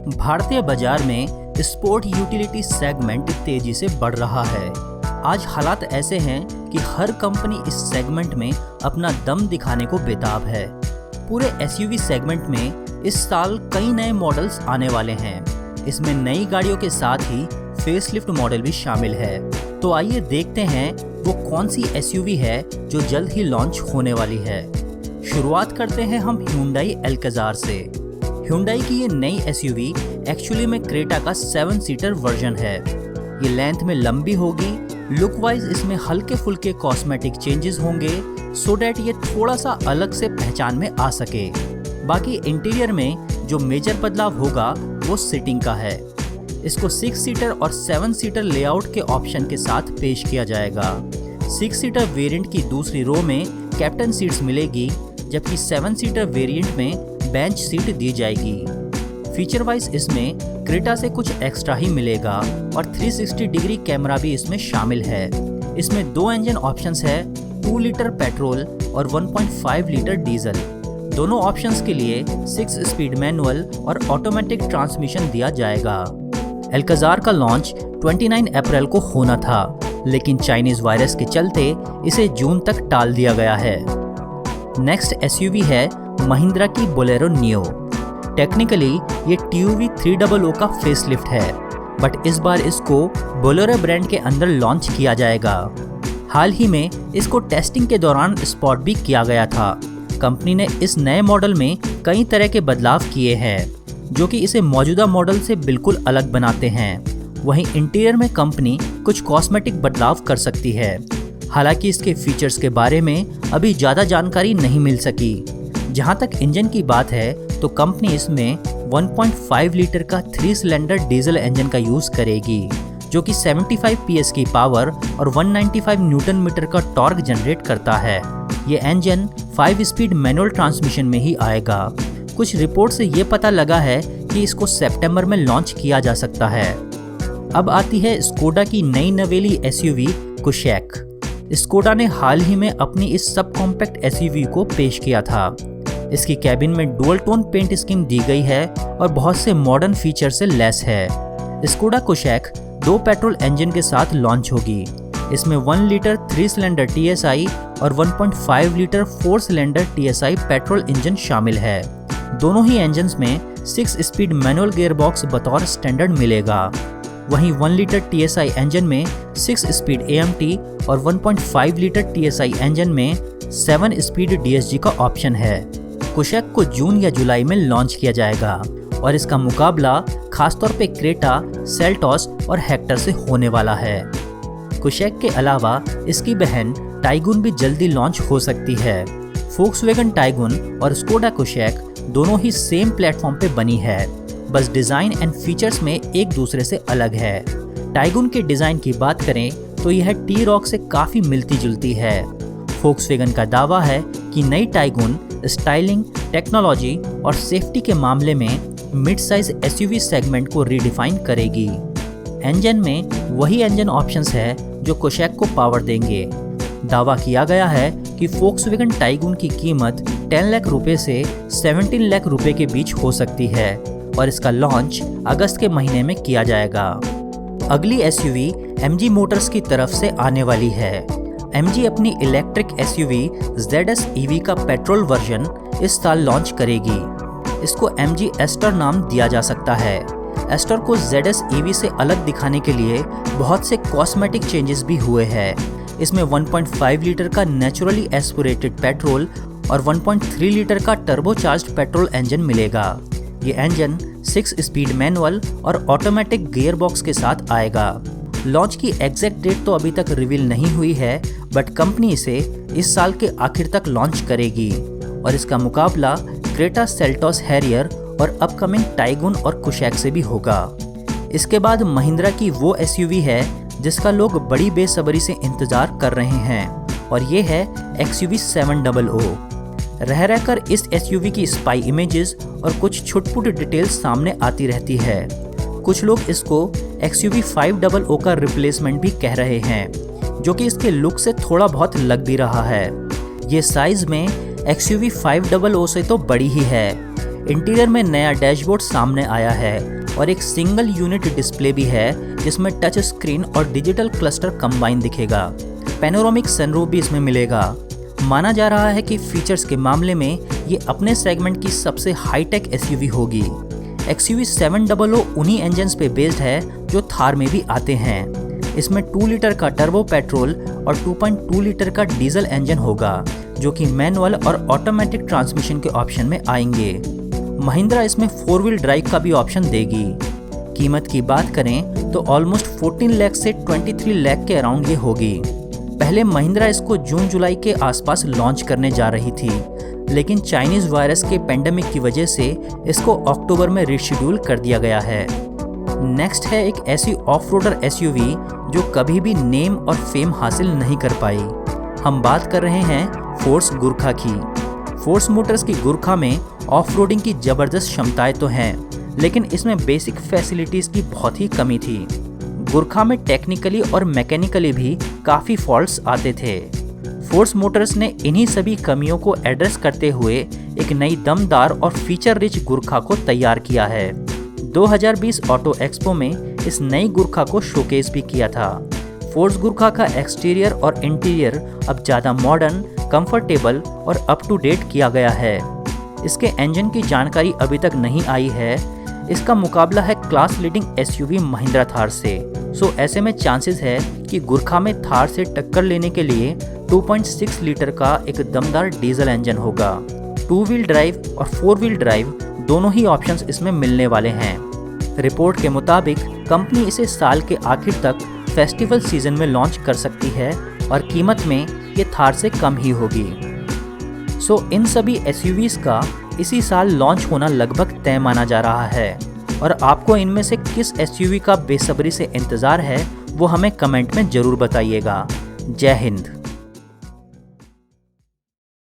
भारतीय बाजार में स्पोर्ट यूटिलिटी सेगमेंट तेजी से बढ़ रहा है। आज हालात ऐसे हैं कि हर कंपनी इस सेगमेंट में अपना दम दिखाने को बेताब है। पूरे एसयूवी सेगमेंट में इस साल कई नए मॉडल्स आने वाले हैं। इसमें नई गाड़ियों के साथ ही फेसलिफ्ट मॉडल भी शामिल है। तो आइए देखते हैं वो कौन सी एसयूवी है जो जल्द ही लॉन्च होने वाली है। शुरुआत करते हैं हम Hyundai Alcazar से। Hyundai की ये नई एसयूवी एक्चुअली में क्रेटा का 7 सीटर वर्जन है। ये लेंथ में लंबी होगी। लुक वाइज इसमें हल्के फुल्के कॉस्मेटिक चेंजेस होंगे सो डैट ये थोड़ा सा अलग से पहचान में आ सके। बाकी इंटीरियर में जो मेजर बदलाव होगा वो सीटिंग का है। इसको 6 सीटर और 7 सीटर लेआउट के ऑप्शन के साथ पेश किया जाएगा। 6 सीटर वेरिएंट की दूसरी रो में कैप्टन सीट्स मिलेगी, जबकि 7 सीटर वेरिएंट में बेंच सीट दी जाएगी। फीचर वाइज इसमें क्रेटा से कुछ एक्स्ट्रा ही मिलेगा और 360 डिग्री कैमरा भी इसमें शामिल है। इसमें 2 इंजन ऑप्शंस है, 2 लीटर पेट्रोल और 1.5 लीटर डीजल। दोनों ऑप्शंस के लिए 6 स्पीड मैनुअल और ऑटोमेटिक ट्रांसमिशन दिया जाएगा। एल्काजार का लॉन्च 29 अप्रैल को होना था, लेकिन चाइनीज वायरस के चलते इसे जून तक टाल दिया गया है। नेक्स्ट एसयूवी है महिंद्रा की बोलेरो नियो। टेक्निकली ये TUV 300 का फेसलिफ्ट है, बट इस बार इसको बोलेरो ब्रांड के अंदर लॉन्च किया जाएगा। हाल ही में इसको टेस्टिंग के दौरान स्पॉट भी किया गया था। कंपनी ने इस नए मॉडल में कई तरह के बदलाव किए हैं, जो कि इसे मौजूदा मॉडल से बिल्कुल अलग बनाते हैं। वहीं इंटीरियर में कंपनी कुछ कॉस्मेटिक बदलाव कर सकती है। हालांकि इसके फीचर्स के बारे में अभी ज़्यादा जानकारी नहीं मिल सकी। जहां तक इंजन की बात है तो कंपनी इसमें 1.5 लीटर का 3 सिलेंडर डीजल इंजन का यूज़ करेगी, जो कि 75 PS की पावर और 195 न्यूटन मीटर का टॉर्क जनरेट करता है। ये इंजन 5 स्पीड मैनुअल ट्रांसमिशन में ही आएगा। कुछ रिपोर्ट से ये पता लगा है कि इसको सितंबर में लॉन्च किया जा सकता है। अब आती है स्कोडा की नई नवेली एसयूवी कुशैक। स्कोडा ने हाल ही में अपनी इस सब कॉम्पैक्ट एसयूवी को पेश किया था। इसकी कैबिन में डुअल टोन पेंट स्कीम दी गई है और बहुत से मॉडर्न फीचर से लेस है। स्कोडा कुशैक 2 पेट्रोल इंजन के साथ लॉन्च होगी। इसमें 1 लीटर 3 सिलेंडर TSI और 1.5 litre 4 cylinder TSI petrol engine शामिल है। दोनों ही इंजन्स में 6 स्पीड मैनुअल गियरबॉक्स बतौर स्टैंडर्ड मिलेगा। वहीं 1 लीटर TSI इंजन में 6 स्पीड AMT और 1.5 लीटर TSI इंजन में 7 स्पीड DSG का ऑप्शन है। कुशैक को जून या जुलाई में लॉन्च किया जाएगा और इसका मुकाबला खासतौर पे क्रेटा, सेल्टॉस और हेक्टर से होने वाला है। कुशैक के अलावा इसकी बहन टाइगुन भी जल्दी लॉन्च हो सकती है। फोक्सवैगन टाइगुन और स्कोडा कुशैक दोनों ही सेम प्लेटफॉर्म पे बनी है, बस डिज़ाइन एंड फीचर्स में एक दूसरे से अलग है। टाइगुन के डिज़ाइन की बात करें तो यह T-Roc से काफ़ी मिलती जुलती है। फोक्सवैगन का दावा है कि नई टाइगुन स्टाइलिंग, टेक्नोलॉजी और सेफ्टी के मामले में मिड साइज एसयूवी सेगमेंट को रीडिफाइन करेगी। इंजन में वही इंजन ऑप्शंस है जो कुशैक को पावर देंगे। दावा किया गया है कि फोक्सवैगन टाइगुन की कीमत 10 लाख रुपए से 17 लाख रुपए के बीच हो सकती है और इसका लॉन्च अगस्त के महीने में किया जाएगा। अगली एसयूवी MG मोटर्स की तरफ से आने वाली है। MG अपनी इलेक्ट्रिक एसयूवी ZS EV का पेट्रोल वर्जन इस साल लॉन्च करेगी। इसको MG एस्टर नाम दिया जा सकता है। एस्टर को ZS EV से अलग दिखाने के लिए बहुत से कॉस्मेटिक चेंजेस भी हुए हैं। इसमें 1.5 लीटर का नेचुरली एस्पिरेटेड पेट्रोल और 1.3 लीटर का टर्बोचार्ज्ड पेट्रोल इंजन मिलेगा। ये इंजन 6 स्पीड मैनुअल और ऑटोमेटिक गियरबॉक्स के साथ आएगा। लॉन्च की एग्जैक्ट डेट तो अभी तक रिवील नहीं हुई है, बट कंपनी इसे इस साल के आखिर तक लॉन्च करेगी और इसका मुकाबला क्रेटा, सेल्टॉस, हैरियर और अपकमिंग टाइगुन और कुशैक से भी होगा। इसके बाद महिंद्रा की वो एसयूवी है जिसका लोग बड़ी बेसब्री से इंतजार कर रहे हैं और ये है XUV 700। रह रहकर इस एसयूवी की स्पाई इमेजेस और कुछ छुटपुट डिटेल्स सामने आती रहती है। कुछ लोग इसको XUV 500 का रिप्लेसमेंट भी कह रहे हैं, जो कि इसके लुक से थोड़ा बहुत लग भी रहा है। ये साइज में XUV 500 से तो बड़ी ही है। इंटीरियर में नया डैशबोर्ड सामने आया है और एक सिंगल यूनिट डिस्प्ले भी है जिसमें टच स्क्रीन और डिजिटल क्लस्टर कंबाइन दिखेगा। पैनोरामिक सनरूफ भी इसमें मिलेगा। माना जा रहा है कि फीचर्स के मामले में ये अपने सेगमेंट की सबसे हाईटेक एसयूवी होगी। XUV 700 उन्हीं इंजन्स पे बेस्ड है जो थार में भी आते हैं। इसमें 2 लीटर का टर्बो पेट्रोल और 2.2 लीटर का डीजल इंजन होगा जो कि मैनुअल और ऑटोमेटिक ट्रांसमिशन के ऑप्शन में आएंगे। महिंद्रा इसमें 4 व्हील ड्राइव का भी ऑप्शन देगी। कीमत की बात करें तो ऑलमोस्ट 14 लाख से 23 लाख के अराउंड ये होगी। पहले महिंद्रा इसको जून जुलाई के आसपास लॉन्च करने जा रही थी, लेकिन चाइनीज वायरस के पेंडेमिक की वजह से इसको अक्टूबर में रिशेड्यूल कर दिया गया है। नेक्स्ट है एक ऐसी ऑफ रोडर एसयूवी जो कभी भी नेम और फेम हासिल नहीं कर पाई। हम बात कर रहे हैं फोर्स गुरखा की। फोर्स मोटर्स की गुरखा में ऑफ रोडिंग की ज़बरदस्त क्षमताएं तो हैं, लेकिन इसमें बेसिक फैसिलिटीज़ की बहुत ही कमी थी। गुरखा में टेक्निकली और मैकेनिकली भी काफ़ी फॉल्ट्स आते थे। फोर्स मोटर्स ने इन्हीं सभी कमियों को एड्रेस करते हुए एक नई दमदार और फीचर रिच गुरखा को तैयार किया है। 2020 ऑटो एक्सपो में इस नई गुरखा को शोकेस भी किया था। फोर्स गुरखा का एक्सटीरियर और इंटीरियर अब ज़्यादा मॉडर्न, कंफर्टेबल और अप टू डेट किया गया है। इसके इंजन की जानकारी अभी तक नहीं आई है। इसका मुकाबला है class leading SUV Mahindra Thar से। सो ऐसे में चांसेस है कि गुरखा में थार से टक्कर लेने के लिए 2.6 लीटर का एक दमदार डीजल इंजन होगा। 2 व्हील ड्राइव और 4 व्हील ड्राइव दोनों ही ऑप्शंस इसमें मिलने वाले हैं। रिपोर्ट के मुताबिक कंपनी इसे साल के आखिर तक फेस्टिवल सीजन में लॉन्च कर सकती है और कीमत में ये थार से कम ही होगी। सो इन सभी एसयूवीज का इसी साल लॉन्च होना लगभग तय माना जा रहा है और आपको इनमें से किस एसयूवी का बेसब्री से इंतज़ार है वो हमें कमेंट में ज़रूर बताइएगा। जय हिंद।